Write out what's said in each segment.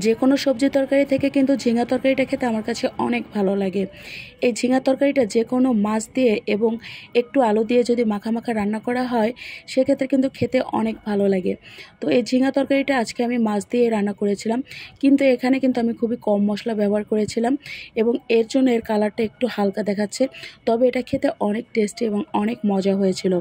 যে কোনো সবজি তরকারি থেকে কিন্তু ঝিঙা তরকারিটা খেতে আমার কাছে অনেক ভালো লাগে। এই ঝিঙা তরকারিটা যে কোনো মাছ দিয়ে এবং একটু আলু দিয়ে যদি মাখা মাখা রান্না করা হয় সেক্ষেত্রে কিন্তু খেতে অনেক ভালো লাগে। তো এই ঝিঙা তরকারিটা আজকে আমি মাছ দিয়ে রান্না করেছিলাম, কিন্তু এখানে কিন্তু আমি খুবই কম মশলা ব্যবহার করেছিলাম এবং এর জন্য এর কালারটা একটু হালকা দেখাচ্ছে, তবে এটা খেতে অনেক টেস্টি এবং অনেক মজা হয়েছিল।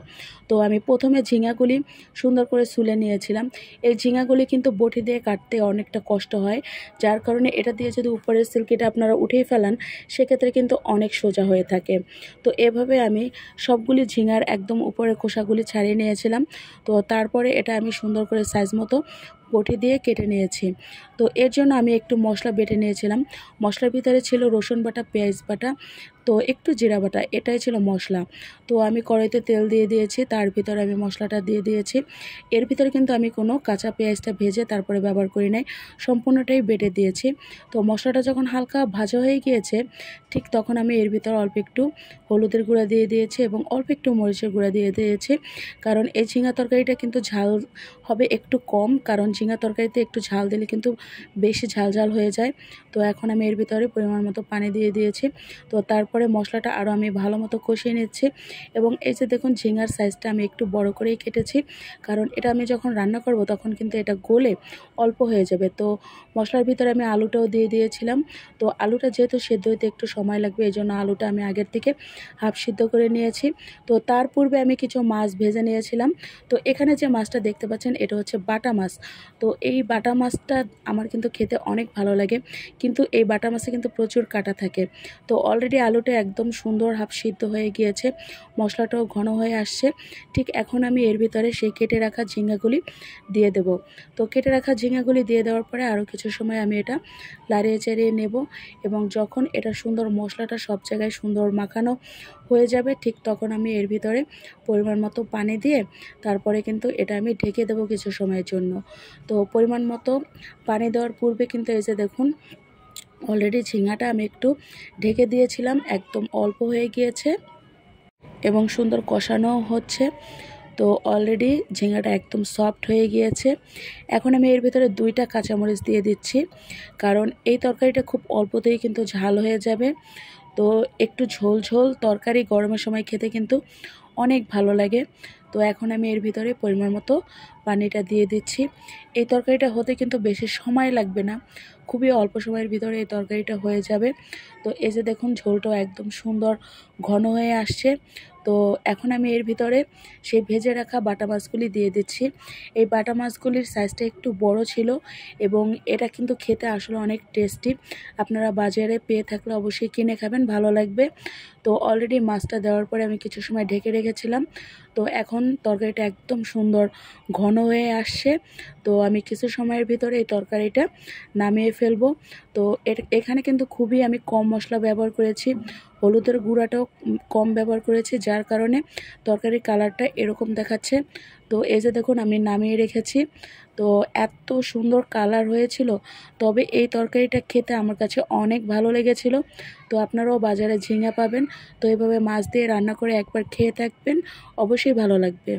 তো আমি প্রথমে ঝিঙাগুলি সুন্দর করে ছুলে নিয়েছিলাম। এই ঝিঙাগুলি কিন্তু বটি দিয়ে কাটতে অনেকটা কষ্ট হয়, যার কারণে এটা দিয়ে যদি উপরের সিল্কিটা আপনারা উঠিয়ে ফেলান সেক্ষেত্রে কিন্তু অনেক সোজা হয়ে থাকে। তো এভাবে আমি সবগুলি ঝিঙার একদম উপরের খোসাগুলি ছাড়িয়ে নিয়েছিলাম। তো তারপরে এটা আমি সুন্দর করে সাইজ মতো বটি দিয়ে কেটে নিয়েছি। তো এর জন্য আমি একটু মশলা বেটে নিয়েছিলাম। মশলার ভিতরে ছিল রসুন বাটা, পেঁয়াজ বাটা, তো একটু জিরা বাটা, এটাই ছিল মশলা। তো আমি কড়াইতে তেল দিয়ে দিয়েছি, তার ভিতরে আমি মশলাটা দিয়ে দিয়েছি। এর ভিতরে কিন্তু আমি কোনো কাঁচা পেঁয়াজটা ভেজে তারপরে ব্যবহার করি নাই, সম্পূর্ণটাই বেটে দিয়েছি। তো মশলাটা যখন হালকা ভাজা হয়ে গিয়েছে ঠিক তখন আমি এর ভিতরে অল্প একটু হলুদের গুঁড়া দিয়ে দিয়েছি এবং অল্প একটু মরিচের গুঁড়া দিয়ে দিয়েছি, কারণ এই ঝিঙা তরকারিটা কিন্তু ঝাল হবে একটু কম, কারণ ঝিঙা তরকারিতে একটু ঝাল দিলে কিন্তু বেশি ঝাল ঝাল হয়ে যায়। তো এখন আমি এর ভিতরে পরিমাণ মতো পানি দিয়ে দিয়েছি। তো তারপরে মশলাটা আরও আমি ভালো মতো কষিয়ে নিচ্ছি এবং এই যে দেখুন ঝিঙার সাইজটা আমি একটু বড় করেই কেটেছি, কারণ এটা আমি যখন রান্না করব তখন কিন্তু এটা গলে অল্প হয়ে যাবে। তো মশলার ভিতরে আমি আলুটাও দিয়ে দিয়েছিলাম। তো আলুটা যেহেতু সেদ্ধ হতে একটু সময় লাগবে, এই জন্য আলুটা আমি আগের থেকে হাফ সিদ্ধ করে নিয়েছি। তো তার পূর্বে আমি কিছু মাছ ভেজে নিয়েছিলাম। তো এখানে যে মাছটা দেখতে পাচ্ছেন এটা হচ্ছে বাটা মাছ। তো এই বাটা মাছটা আমার কিন্তু খেতে অনেক ভালো লাগে, কিন্তু এই বাটা মাছে কিন্তু প্রচুর কাঁটা থাকে। তো অলরেডি আলুটা একদম সুন্দর হাফ সিদ্ধ হয়ে গিয়েছে, মশলাটাও ঘন হয়ে আসছে। ঠিক এখন আমি এর ভিতরে সেই কেটে রাখা ঝিঙ্গাগুলি দিয়ে দেব। তো কেটে রাখা ঝিঙ্গাগুলি দিয়ে দেওয়ার পরে আরও কিছু সময় আমি এটা লাড়িয়ে চাড়িয়ে নেব এবং যখন এটা সুন্দর মশলাটা সব জায়গায় সুন্দর মাখানো হয়ে যাবে ঠিক তখন আমি এর ভিতরে পরিমাণ মতো পানি দিয়ে তারপরে কিন্তু এটা আমি ঢেকে দেবো কিছু সময়ের জন্য। তো পরিমাণ মতো পানি দেওয়ার পূর্বে কিন্তু এই যে দেখুন অলরেডি ঝিঙাটা আমি একটু ঢেকে দিয়েছিলাম, একদম অল্প হয়ে গিয়েছে এবং সুন্দর কষানো হচ্ছে। তো অলরেডি ঝিঙাটা একদম সফট হয়ে গিয়েছে। এখন আমি এর ভিতরে 2টা কাঁচামরিচ দিয়ে দিচ্ছি, কারণ এই তরকারিটা খুব অল্পতেই কিন্তু ঝাল হয়ে যাবে। তো একটু ঝোল ঝোল তরকারি গরমের সময় খেতে কিন্তু অনেক ভালো লাগে। তো এখন আমি এর ভিতরে পরিমাণ মতো পানিটা দিয়ে দিচ্ছি। এই তরকারিটা হতে কিন্তু বেশি সময় লাগবে না, খুবই অল্প সময়ের ভিতরে এই তরকারিটা হয়ে যাবে। তো এই যে দেখুন ঝোলটাও একদম সুন্দর ঘন হয়ে আসছে। তো এখন আমি এর ভিতরে সেই ভেজে রাখা বাটা মাছগুলি দিয়ে দিচ্ছি। এই বাটা মাছগুলির সাইজটা একটু বড় ছিল এবং এটা কিন্তু খেতে আসলে অনেক টেস্টি। আপনারা বাজারে পেয়ে থাকলে অবশ্যই কিনে খাবেন, ভালো লাগবে। তো অলরেডি মাছটা দেওয়ার পরে আমি কিছু সময় ঢেকে রেখেছিলাম। তো এখন তরকারিটা একদম সুন্দর ঘন হয়ে আসছে। তো আমি কিছু সময়ের ভিতরে এই তরকারিটা নামিয়ে ফেলবো। তো এখানে কিন্তু খুবই আমি কম মশলা ব্যবহার করেছি, হলুদের গুঁড়াটাও কম ব্যবহার করেছি, যার কারণে তরকারির কালারটা এরকম দেখাচ্ছে। তো এই যে দেখুন আমি নামিয়ে রেখেছি। তো এত সুন্দর কালার হয়েছিল, তবে এই তরকারিটা খেতে আমার কাছে অনেক ভালো লেগেছিল। তো আপনারাও বাজারে ঝিঙা পাবেন, তো এভাবে মাছ দিয়ে রান্না করে একবার খেয়ে থাকবেন, অবশ্যই ভালো লাগবে।